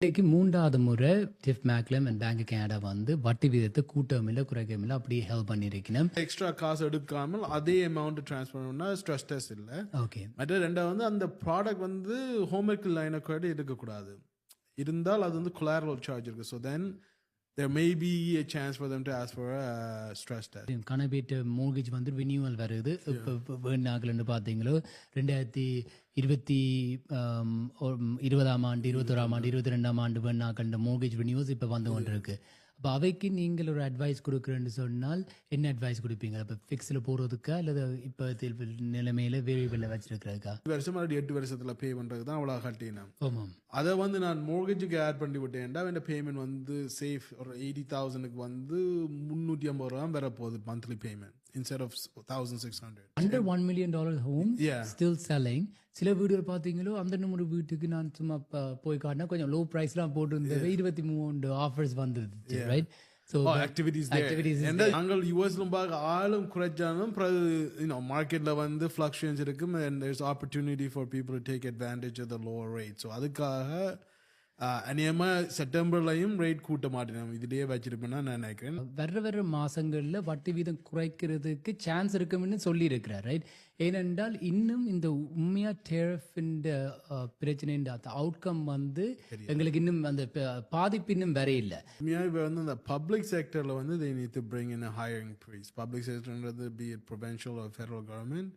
இன்னைக்கு 3வது முறை ஜெஃப் மேக்லம் அண்ட் பேங்க் கனடா வந்து வட்டி விகிதத்தை கூட்டவும் இல்லை குறைக்கவும் இல்லை அப்படியே ஹெல்ப் பண்ணியிருக்கணும். எக்ஸ்ட்ரா காசு எடுக்காமல் அதே அமௌண்ட் ட்ரான்ஸ்ஃபர் பண்ணா ஸ்ட்ரெஸ் டெஸ்ட் இல்லை. ஓகே, மற்ற ரெண்டாவது வந்து அந்த ப்ராடக்ட் வந்து ஹோம்ஒர்க் லைனை கூட இருக்கக்கூடாது. இருந்தால் அது வந்து கொலாரல் சார்ஜ் இருக்கு. So then there may be a chance for them to ask for a stress test. கனவேட்டு மோர்கேஜ் வந்து ரினியூவல் வருது. இப்போ வேணாக்கலன்னு பார்த்தீங்களோ 2020ஆம் ஆண்டு 21ஆம் ஆண்டு 22ஆம் ஆண்டு வேணாக்கண்ட மோர்கேஜ் ரினியூவல்ஸ் இப்போ வந்து கொண்டு இருக்கு. அப்போ அவைக்கு நீங்கள் ஒரு அட்வைஸ் கொடுக்குறேன்னு சொன்னால் என்ன அட்வைஸ் கொடுப்பீங்க? இப்போ ஃபிக்ஸில் போகிறதுக்கா அல்லது இப்போ நிலைமையில வேரியபிளில் வச்சிருக்கிறதுக்கா? 2 வருஷம் 8 வருஷத்துல பே பண்றது தான் அவ்வளோ கட்டினேன். ஆமாம், அதை வந்து நான் மோர்கேஜுக்கு ஆட் பண்ணி விட்டேன்டா என் பேமெண்ட் வந்து சேஃப் ஒரு 80,000க்கு வந்து 350 ரூபா வரப்போகுது monthly payment instead of 1,600. under $1 million home Yeah. still selling. சில வீடுகள் பார்த்தீங்களோ அந்த நம்பர் வீட்டுக்கு நான் சும்மா போய் காட்டினா கொஞ்சம் லோ ப்ரைஸ்லாம் போட்டு 23 ஆஃபர்ஸ் வந்துருச்சு, right? So activities activities is நாங்கள் யூஎஸ்ல பார்க்க ஆளும் குறைச்சாலும் மார்க்கெட்ல வந்து ஃபிளக்சுவேஷன்ஸ் இருக்கும் and there's opportunity for people to take advantage of the lower rate. So அதுக்காக அநியமா செப்டம்பர்லையும் ரேட் கூட்ட மாட்டேன், இதுலயே வச்சிருப்பேன்னா நான் நினைக்கிறேன். வர்ற மாசங்கள்ல வட்டி வீதம் குறைக்கிறதுக்கு சான்ஸ் இருக்கும்னு சொல்லி இருக்கிறார், ரைட்? ஏனென்றால் இன்னும் இந்த உண்மையா டேரிஃபின் பிரச்சனை அவுட்கம் வந்து எங்களுக்கு இன்னும் அந்த பாதிப்பு இன்னும் வர இல்லை. இப்போ வந்து இந்த பப்ளிக் செக்டர்ல வந்து they need to bring in a higher increase. Public செக்டர்ன்றது be it provincial or federal government